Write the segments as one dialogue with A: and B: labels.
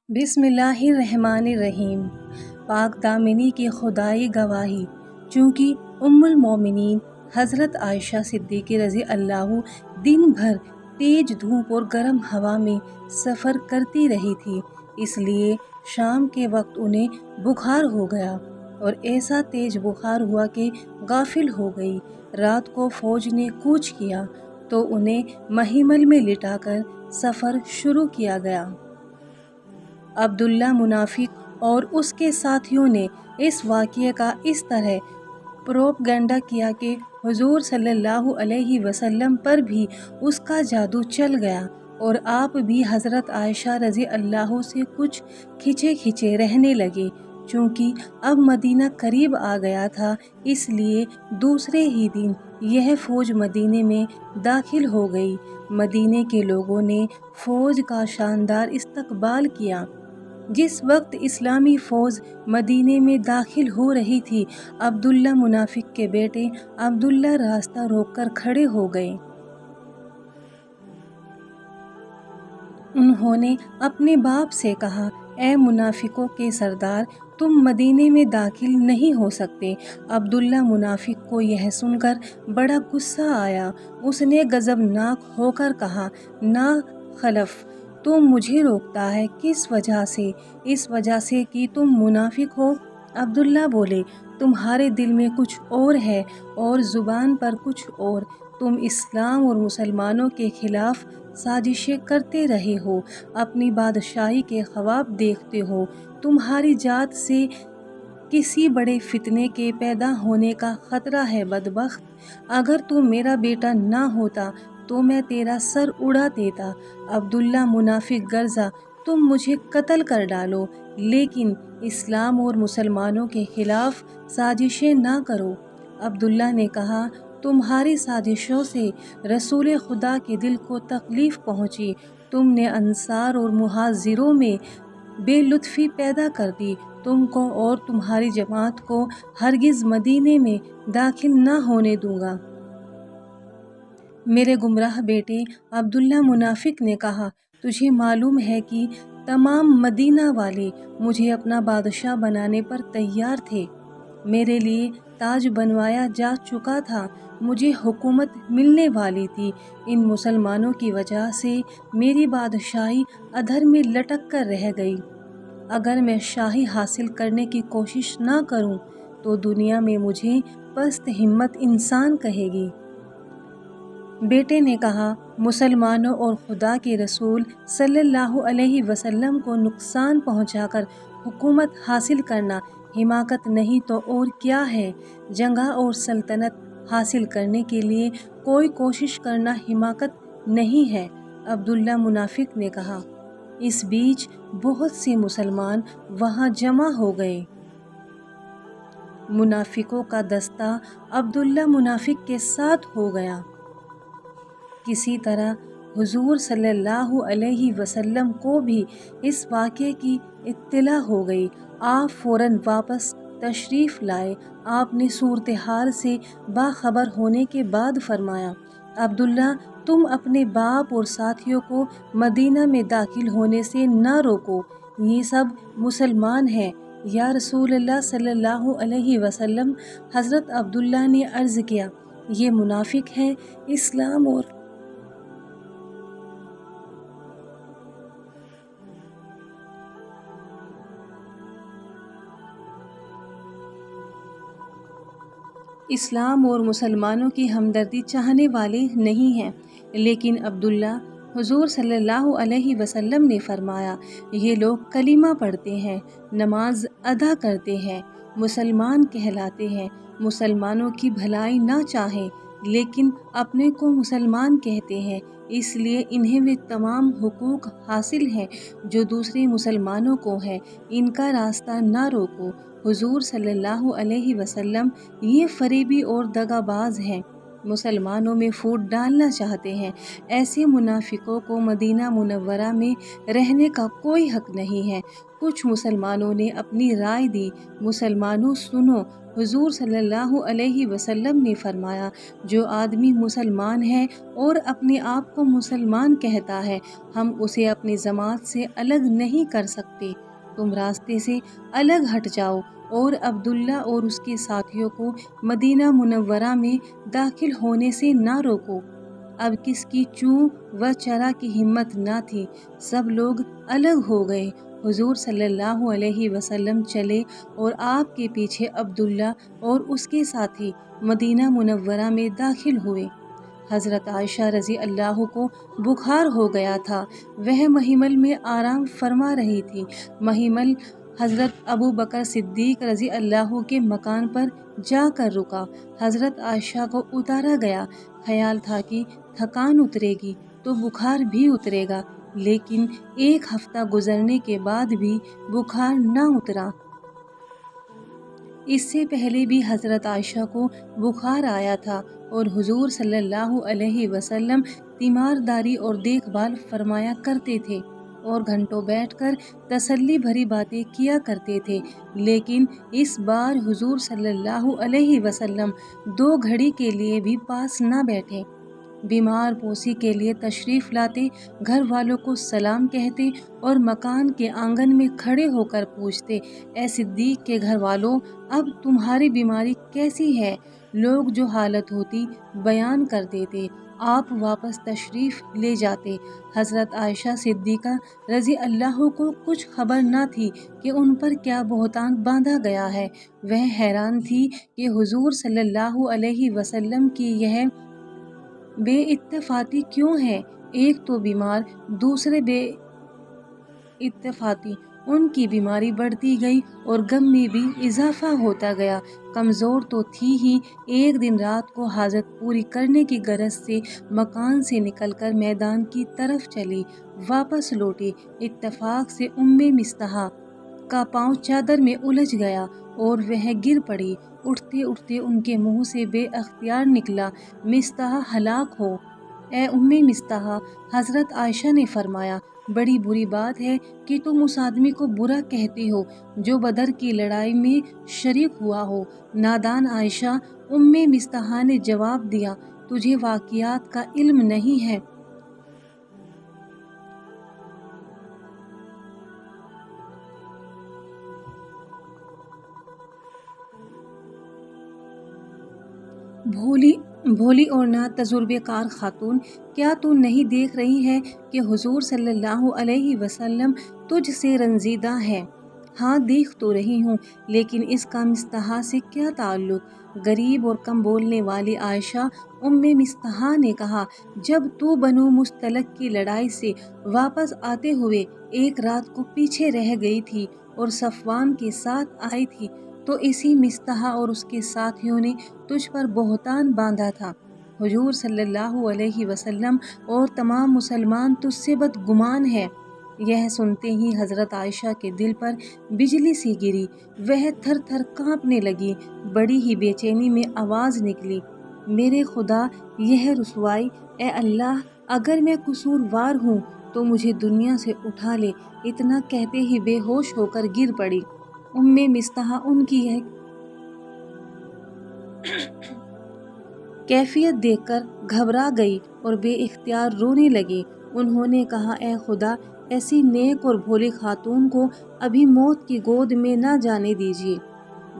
A: बिस्मिल्लाहिर्रहमानिर्रहीम। पाक दामिनी की खुदाई गवाही। चूँकि उम्मुल मोमिनीन हज़रत आयशा सिद्दीक़ा रज़ी अल्लाह दिन भर तेज धूप और गर्म हवा में सफ़र करती रही थी, इसलिए शाम के वक्त उन्हें बुखार हो गया और ऐसा तेज बुखार हुआ कि गाफिल हो गई। रात को फ़ौज ने कूच किया तो उन्हें महिमल में लिटाकर सफ़र शुरू किया गया। अब्दुल्ला मुनाफिक और उसके साथियों ने इस वाक़ये का इस तरह प्रोपगंडा किया कि हुज़ूर सल्लल्लाहु अलैहि वसल्लम पर भी उसका जादू चल गया और आप भी हज़रत आयशा रज़ी अल्लाह से कुछ खिंचे खिंचे रहने लगे। चूँकि अब मदीना करीब आ गया था, इसलिए दूसरे ही दिन यह फ़ौज मदीने में दाखिल हो गई। मदीने के लोगों ने फ़ौज का शानदार इस्तकबाल किया। जिस वक्त इस्लामी फ़ौज मदीने में दाखिल हो रही थी, अब्दुल्ला मुनाफिक के बेटे अब्दुल्ला रास्ता रोककर खड़े हो गए। उन्होंने अपने बाप से कहा, ए मुनाफिकों के सरदार, तुम मदीने में दाखिल नहीं हो सकते। अब्दुल्ला मुनाफिक को यह सुनकर बड़ा गुस्सा आया। उसने गज़बनाक होकर कहा, ना खलफ, तुम मुझे रोकता है किस वजह से? इस वजह से कि तुम मुनाफिक हो। अब्दुल्ला बोले, तुम्हारे दिल में कुछ और है और ज़ुबान पर कुछ और। तुम इस्लाम और मुसलमानों के खिलाफ साजिशें करते रहे हो, अपनी बादशाही के ख्वाब देखते हो। तुम्हारी जात से किसी बड़े फितने के पैदा होने का खतरा है। बदबख्त, अगर तू मेरा बेटा ना होता तो मैं तेरा सर उड़ा देता। अब्दुल्ला मुनाफिक गर्जा, तुम मुझे कत्ल कर डालो, लेकिन इस्लाम और मुसलमानों के खिलाफ साजिशें ना करो। अब्दुल्ला ने कहा, तुम्हारी साजिशों से रसूल खुदा के दिल को तकलीफ़ पहुँची। तुमने अंसार और मुहाजिरों में बेलुत्फ़ी पैदा कर दी। तुमको और तुम्हारी जमात को हरगिज़ मदीने में दाखिल ना होने दूंगा। मेरे गुमराह बेटे, अब्दुल्ला मुनाफिक ने कहा, तुझे मालूम है कि तमाम मदीना वाले मुझे अपना बादशाह बनाने पर तैयार थे। मेरे लिए ताज बनवाया जा चुका था, मुझे हुकूमत मिलने वाली थी। इन मुसलमानों की वजह से मेरी बादशाही अधर में लटक कर रह गई। अगर मैं शाही हासिल करने की कोशिश ना करूं तो दुनिया में मुझे पस्त हिम्मत इंसान कहेगी। बेटे ने कहा, मुसलमानों और खुदा के रसूल सल्लल्लाहु अलैहि वसल्लम को नुकसान पहुंचाकर हुकूमत हासिल करना हिमाकत नहीं तो और क्या है? जंगा और सल्तनत हासिल करने के लिए कोई कोशिश करना हिमाकत नहीं है। अब्दुल्ला मुनाफिक ने कहा। इस बीच बहुत से मुसलमान वहां जमा हो गए। मुनाफिकों का दस्ता अब्दुल्ला मुनाफिक के साथ हो गया। किसी तरह हुजूर सल्लल्लाहु अलैहि वसल्लम को भी इस वाक़े की इत्तला हो गई। आप फ़ौरन वापस तशरीफ़ लाए। आपने सूरत हाल से बाखबर होने के बाद फरमाया, अब्दुल्ला, तुम अपने बाप और साथियों को मदीना में दाखिल होने से ना रोको। ये सब मुसलमान हैं। या रसूलल्लाह सल्लल्लाहु अलैहि वसल्लम। हज़रत अब्दुल्ला ने अर्ज़ किया, ये मुनाफिक हैं। इस्लाम और मुसलमानों की हमदर्दी चाहने वाले नहीं हैं। लेकिन अब्दुल्ला, हुजूर सल्लल्लाहु अलैहि वसल्लम ने फरमाया, ये लोग कलीमा पढ़ते हैं, नमाज अदा करते हैं, मुसलमान कहलाते हैं, मुसलमानों की भलाई ना चाहें, लेकिन अपने को मुसलमान कहते हैं, इसलिए इन्हें वे तमाम हुकूक हासिल हैं जो दूसरे मुसलमानों को हैं। इनका रास्ता ना रोको। हुजूर सल्लल्लाहु अलैहि वसल्लम ये फरेबी और दगाबाज हैं। مسلمانوں میں پھوٹ ڈالنا چاہتے ہیں۔ ایسے منافقوں کو مدینہ منورہ میں رہنے کا کوئی حق نہیں ہے۔ کچھ مسلمانوں نے اپنی رائے دی۔ مسلمانوں سنو، حضور صلی اللہ علیہ وسلم نے فرمایا، جو آدمی مسلمان ہے اور اپنے آپ کو مسلمان کہتا ہے، ہم اسے اپنی جماعت سے الگ نہیں کر سکتے۔ تم راستے سے الگ ہٹ جاؤ اور عبداللہ اور اس کے ساتھیوں کو مدینہ منورہ میں داخل ہونے سے نہ روکو۔ اب کس کی چوں و چرا کی ہمت نہ تھی، سب لوگ الگ ہو گئے۔ حضور صلی اللہ علیہ وسلم چلے اور آپ کے پیچھے عبداللہ اور اس کے ساتھی مدینہ منورہ میں داخل ہوئے۔ حضرت عائشہ رضی اللہ کو بخار ہو گیا تھا، وہ محمل میں آرام فرما رہی تھی۔ محمل حضرت ابو بکر صدیق رضی اللہ کے مکان پر جا کر رکا۔ حضرت عائشہ کو اتارا گیا۔ خیال تھا کہ تھکان اترے گی تو بخار بھی اترے گا، لیکن ایک ہفتہ گزرنے کے بعد بھی بخار نہ اترا۔ اس سے پہلے بھی حضرت عائشہ کو بخار آیا تھا اور حضور صلی اللہ علیہ وسلم تیمارداری اور دیکھ بھال فرمایا کرتے تھے اور گھنٹوں بیٹھ کر تسلی بھری باتیں کیا کرتے تھے، لیکن اس بار حضور صلی اللہ علیہ وسلم 2 گھڑی کے لیے بھی پاس نہ بیٹھے۔ بیمار پوسی کے لیے تشریف لاتے، گھر والوں کو سلام کہتے اور مکان کے آنگن میں کھڑے ہو کر پوچھتے، اے صدیق کے گھر والوں، اب تمہاری بیماری کیسی ہے؟ لوگ جو حالت ہوتی بیان کر دیتے، آپ واپس تشریف لے جاتے۔ حضرت عائشہ صدیقہ رضی اللہ کو کچھ خبر نہ تھی کہ ان پر کیا بہتان باندھا گیا ہے۔ وہ حیران تھی کہ حضور صلی اللہ علیہ وسلم کی یہ بے اتفاقی کیوں ہے؟ ایک تو بیمار، دوسرے بے اتفاقی۔ ان کی بیماری بڑھتی گئی اور غم میں بھی اضافہ ہوتا گیا۔ کمزور تو تھی ہی، ایک دن رات کو حاجت پوری کرنے کی غرض سے مکان سے نکل کر میدان کی طرف چلی۔ واپس لوٹی، اتفاق سے مصطح کا پاؤں چادر میں الجھ گیا اور وہ گر پڑی۔ اٹھتے اٹھتے ان کے منہ سے بے اختیار نکلا، مصطح ہلاک ہو۔ اے مصطح، حضرت عائشہ نے فرمایا، بڑی بری بات ہے کہ تم اس آدمی کو برا کہتی ہو جو بدر کی لڑائی میں شریک ہوا ہو۔ نادان عائشہ، مصطح نے جواب دیا، تجھے واقعات کا علم نہیں ہے۔ بھولی اور نا تجربے کار خاتون، کیا تو نہیں دیکھ رہی ہے کہ حضور صلی اللہ علیہ وسلم تجھ سے رنجیدہ ہے؟ ہاں دیکھ تو رہی ہوں، لیکن اس کا مصطح سے کیا تعلق؟ غریب اور کم بولنے والی عائشہ مصطح نے کہا، جب تو بنو مستلق کی لڑائی سے واپس آتے ہوئے ایک رات کو پیچھے رہ گئی تھی اور صفوان کے ساتھ آئی تھی، تو اسی مصطح اور اس کے ساتھیوں نے تجھ پر بہتان باندھا تھا۔ حضور صلی اللہ علیہ وسلم اور تمام مسلمان تجھ سے بدگمان ہیں۔ یہ سنتے ہی حضرت عائشہ کے دل پر بجلی سی گری، وہ تھر تھر کانپنے لگی۔ بڑی ہی بے چینی میں آواز نکلی، میرے خدا، یہ رسوائی! اے اللہ، اگر میں قصوروار ہوں تو مجھے دنیا سے اٹھا لے۔ اتنا کہتے ہی بے ہوش ہو کر گر پڑی۔ مصطح ان کی یہ کیفیت دیکھ کر گھبرا گئی اور بے اختیار رونے لگی۔ انہوں نے کہا، اے خدا، ایسی نیک اور بھولی خاتون کو ابھی موت کی گود میں نہ جانے دیجیے۔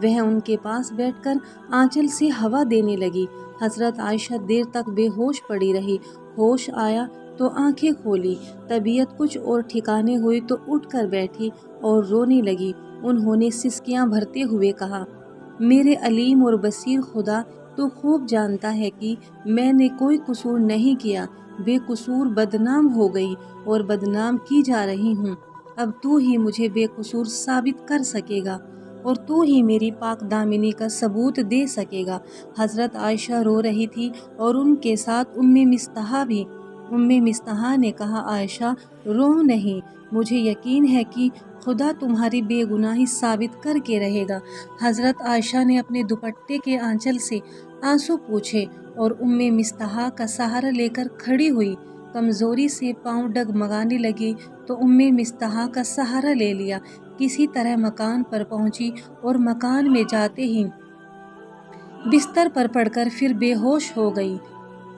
A: وہ ان کے پاس بیٹھ کر آنچل سے ہوا دینے لگی۔ حضرت عائشہ دیر تک بے ہوش پڑی رہی۔ ہوش آیا تو آنکھیں کھولی، طبیعت کچھ اور ٹھکانے ہوئی تو اٹھ کر بیٹھی اور رونے لگی۔ انہوں نے سسکیاں بھرتے ہوئے کہا، میرے علیم اور بصیر خدا، تو خوب جانتا ہے کہ میں نے کوئی قصور نہیں کیا، بے قصور بدنام ہو گئی اور بدنام کی جا رہی ہوں۔ اب تو ہی مجھے بے قصور ثابت کر سکے گا اور تو ہی میری پاک دامنی کا ثبوت دے سکے گا۔ حضرت عائشہ رو رہی تھی اور ان کے ساتھ مصطح بھی۔ मस्तहा ने कहा, आयशा रो नहीं, मुझे यकीन है कि खुदा तुम्हारी बेगुनाही साबित करके रहेगा। हज़रत आयशा ने अपने दुपट्टे के आंचल से आंसू पूछे और मस्तहा का सहारा लेकर खड़ी हुई। कमज़ोरी से पाँव डगमगाने लगे तो मस्तहा का सहारा ले लिया। किसी तरह मकान पर पहुंची और मकान में जाते ही बिस्तर पर पड़कर फिर बेहोश हो गई।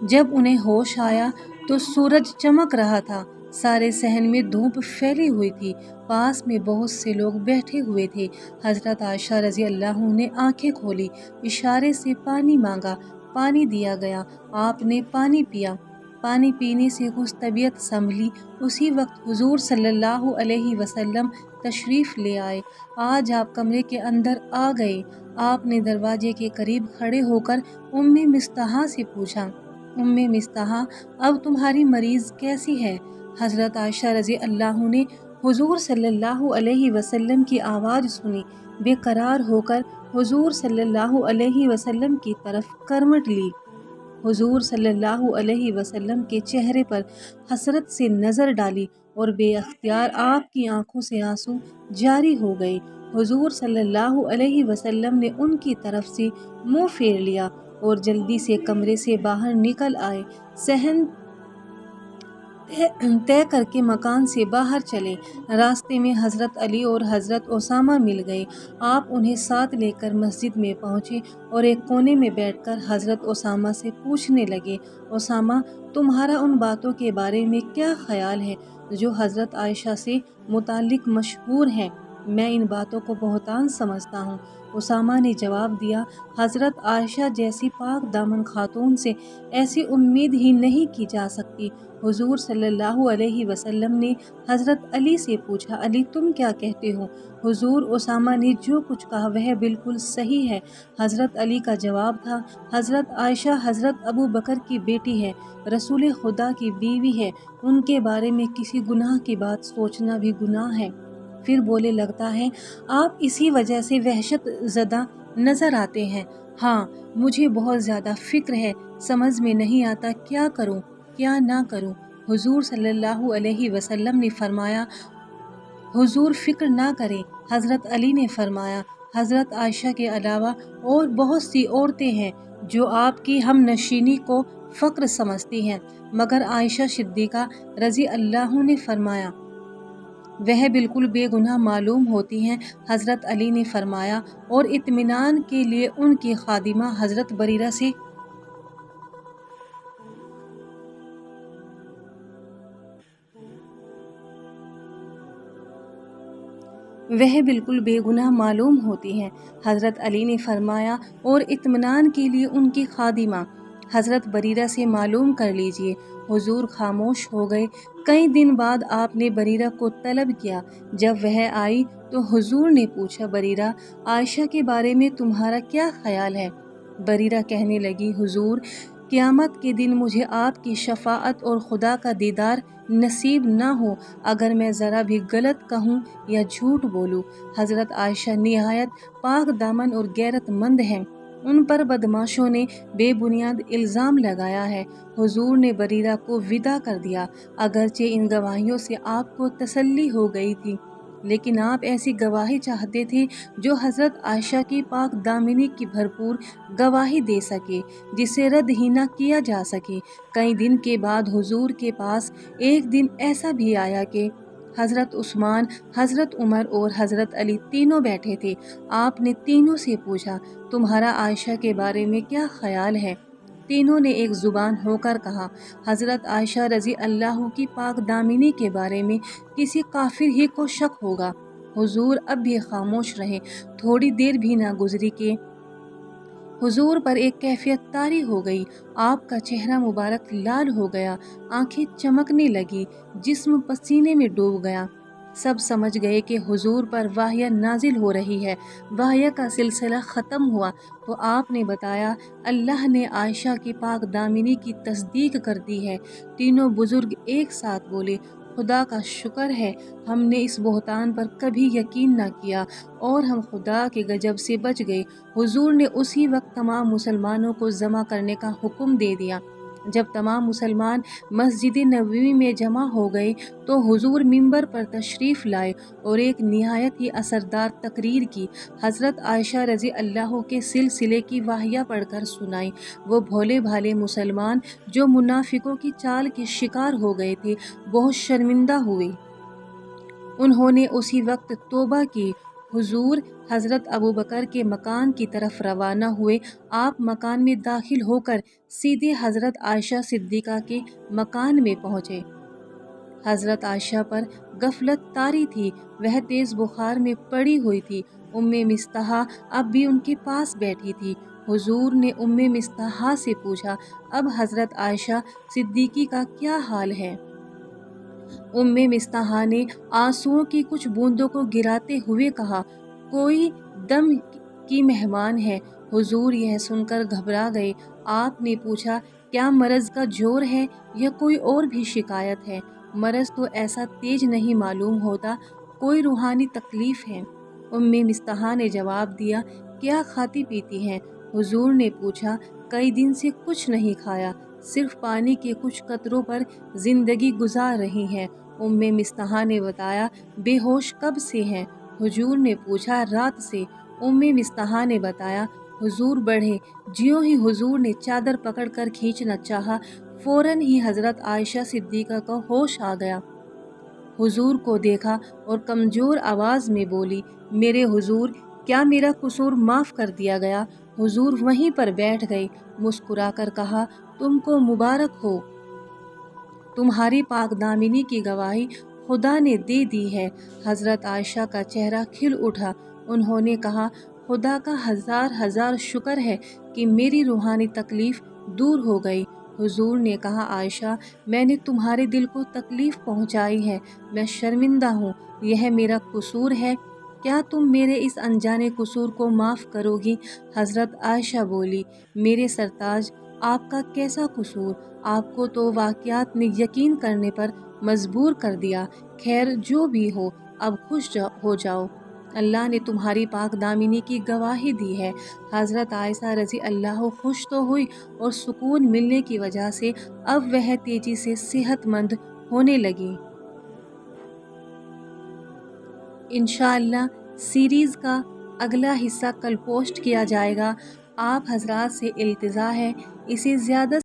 A: जब उन्हें होश आया तो सूरज चमक रहा था। सारे सहन में धूप फैली हुई थी। पास में बहुत से लोग बैठे हुए थे। हज़रत आयशा रज़ी अल्लाह ने आंखें खोली, इशारे से पानी मांगा, पानी दिया गया। आपने पानी पिया। पानी पीने से कुछ तबीयत संभली। उसी वक्त हुजूर सल्लल्लाहु अलैहि वसल्लम तशरीफ़ ले आए। आज आप कमरे के अंदर आ गए। आपने दरवाजे के करीब खड़े होकर मस्तहा से पूछा, मस्तहा अब तुम्हारी मरीज़ कैसी है? हज़रत आयशा रज़ी अल्लाह ने हुजूर सल्लल्लाहु अलैहि वसल्लम की आवाज़ सुनी। बेकरार होकर हुजूर सल्लल्लाहु अलैहि वसल्लम की तरफ करवट ली। हुजूर सल्लल्लाहु अलैहि वसल्लम के चेहरे पर हसरत से नज़र डाली और बेअख्तियार आपकी आंखों से आंसू जारी हो गए। हुजूर सल्लल्लाहु अलैहि वसल्लम ने उनकी तरफ से मुंह फेर लिया और जल्दी से कमरे से बाहर निकल आए। सहन तय करके मकान से बाहर चले। रास्ते में हज़रत अली और हज़रत उसामा मिल गए। आप उन्हें साथ लेकर मस्जिद में पहुंचे और एक कोने में बैठकर हज़रत उसामा से पूछने लगे, उसामा तुम्हारा उन बातों के बारे में क्या ख्याल है जो हज़रत आयशा से मुतालिक मशहूर हैं? मैं इन बातों को बहतान समझता हूँ। उसामा ने जवाब दिया, हज़रत आयशा जैसी पाक दामन खातून से ऐसी उम्मीद ही नहीं की जा सकती। हुजूर सल्लल्लाहु अलैहि वसल्लम ने हज़रत अली से पूछा, अली तुम क्या कहते हो? हुजूर, उसामा ने जो कुछ कहा वह बिल्कुल सही है। हज़रत अली का जवाब था, हज़रत आयशा हज़रत अबू बकर की बेटी है, रसूल खुदा की बीवी है, उनके बारे में किसी गुनाह की बात सोचना भी गुनाह है। फिर बोले, लगता है आप इसी वजह से वहशत ज़दा नज़र आते हैं। हाँ, मुझे बहुत ज़्यादा फ़िक्र है, समझ में नहीं आता क्या करूं क्या ना करूं। हुजूर सल्लल्लाहु अलैहि वसल्लम ने फरमाया, हुजूर फ़िक्र ना करें। हज़रत अली ने फरमाया, हज़रत आयशा के अलावा और बहुत सी औरतें हैं जो आपकी हम नशीनी को फ़क्र समझती हैं, मगर आयशा सिद्दीक़ा रज़ी अल्लाह ने फरमाया वह बिल्कुल बेगुनाह मालूम होती हैं। हज़रत अली ने फरमाया, और इत्मीनान के लिए उनकी खादिमा हज़रत बरीरा से वह बिल्कुल बेगुनाह मालूम होती हैं। हज़रत अली ने फरमाया, और इत्मीनान के लिए उनकी खादिमा हज़रत बरीरा से मालूम कर लीजिए। हुजूर खामोश हो गए। कई दिन बाद आपने बरीरा को तलब किया। जब वह आई तो हुजूर ने पूछा, बरीरा, आयशा के बारे में तुम्हारा क्या ख्याल है? बरीरा कहने लगी, हुजूर, क़यामत के दिन मुझे आपकी शफाअत और खुदा का दीदार नसीब ना हो अगर मैं ज़रा भी गलत कहूँ या झूठ बोलूँ। हज़रत आयशा निहायत पाक दामन और गैरतमंद हैं। उन पर बदमाशों ने बेबुनियाद इल्ज़ाम लगाया है। हुजूर ने बरीरा को विदा कर दिया। अगरचे इन गवाहियों से आपको तसल्ली हो गई थी, लेकिन आप ऐसी गवाही चाहते थे जो हज़रत आयशा की पाक दामिनी की भरपूर गवाही दे सके, जिसे रद्द ही न किया जा सके। कई दिन के बाद हुजूर के पास एक दिन ऐसा भी आया कि हज़रत उस्मान, हज़रत उमर और हज़रत अली तीनों बैठे थे। आपने तीनों से पूछा, तुम्हारा आयशा के बारे में क्या ख्याल है? तीनों ने एक ज़ुबान होकर कहा, हज़रत आयशा रज़ी अल्लाह की पाक दामिनी के बारे में किसी काफिर ही को शक होगा। हुजूर अब भी खामोश रहे। थोड़ी देर भी ना गुजरी कि हुजूर पर एक कैफियत तारी हो गई। आपका चेहरा मुबारक लाल हो गया, आंखें चमकने लगी, जिस्म पसीने में डूब गया। सब समझ गए कि हुजूर पर वाहिया नाजिल हो रही है। वाहिया का सिलसिला ख़त्म हुआ तो आपने बताया, अल्लाह ने आयशा की पाक दामिनी की तस्दीक कर दी है। तीनों बुजुर्ग एक साथ बोले, खुदा का शुक्र है, हमने इस बहतान पर कभी यकीन ना किया और हम खुदा के गजब से बच गए। हुजूर ने उसी वक्त तमाम मुसलमानों को जमा करने का हुक्म दे दिया। جب تمام مسلمان مسجد نبوی میں جمع ہو گئے تو حضور منبر پر تشریف لائے اور ایک نہایت ہی اثردار تقریر کی۔ حضرت عائشہ رضی اللہ کے سلسلے کی واقعہ پڑھ کر سنائی۔ وہ بھولے بھالے مسلمان جو منافقوں کی چال کے شکار ہو گئے تھے بہت شرمندہ ہوئے۔ انہوں نے اسی وقت توبہ کی۔ حضور حضرت ابوبکر کے مکان کی طرف روانہ ہوئے۔ آپ مکان میں داخل ہو کر سیدھے حضرت عائشہ صدیقہ کے مکان میں پہنچے۔ حضرت عائشہ پر غفلت طاری تھی، وہ تیز بخار میں پڑی ہوئی تھی۔ مصطح اب بھی ان کے پاس بیٹھی تھی۔ حضور نے مصطح سے پوچھا، اب حضرت عائشہ صدیقی کا کیا حال ہے؟ مصطح نے آنسوؤں کی کچھ بوندوں کو گراتے ہوئے کہا، کوئی دم کی مہمان ہے۔ حضور یہ سن کر گھبرا گئے۔ آپ نے پوچھا، کیا مرض کا جور ہے یا کوئی اور بھی شکایت ہے؟ مرض تو ایسا تیز نہیں معلوم ہوتا، کوئی روحانی تکلیف ہے؟ مصطح نے جواب دیا، کیا کھاتی پیتی ہیں؟ حضور نے پوچھا، کئی دن سے کچھ نہیں کھایا، صرف پانی کے کچھ قطروں پر زندگی گزار رہی ہیں۔ مصطح نے بتایا، بے ہوش کب سے ہیں؟ حضور نے پوچھا، رات سے۔ مصطح نے بتایا۔ حضور بڑھے، جیوں ہی حضور نے چادر پکڑ کر کھینچنا چاہا، فوراً ہی حضرت عائشہ صدیقہ کو ہوش آ گیا۔ حضور کو دیکھا اور کمزور آواز میں بولی، میرے حضور، کیا میرا قصور معاف کر دیا گیا؟ حضور وہیں پر بیٹھ گئے، مسکرا کر کہا، تم کو مبارک ہو، تمہاری پاک دامنی کی گواہی خدا نے دے دی ہے۔ حضرت عائشہ کا چہرہ کھل اٹھا۔ انہوں نے کہا، خدا کا ہزار ہزار شکر ہے کہ میری روحانی تکلیف دور ہو گئی۔ حضور نے کہا، عائشہ، میں نے تمہارے دل کو تکلیف پہنچائی ہے، میں شرمندہ ہوں، یہ میرا قصور ہے، کیا تم میرے اس انجانے قصور کو معاف کرو گی؟ حضرت عائشہ بولی، میرے سرتاج، آپ کا کیسا قصور؟ آپ کو تو واقعات نے یقین کرنے پر مجبور کر دیا۔ خیر جو بھی ہو، اب خوش ہو جاؤ، اللہ نے تمہاری پاک دامنی کی گواہی دی ہے۔ حضرت عائشہ رضی اللہ خوش تو ہوئی اور سکون ملنے کی وجہ سے اب وہ تیزی سے صحت مند ہونے لگی۔ انشاءاللہ سیریز کا اگلا حصہ کل پوسٹ کیا جائے گا۔ آپ حضرات سے التجا ہے، اسے زیادہ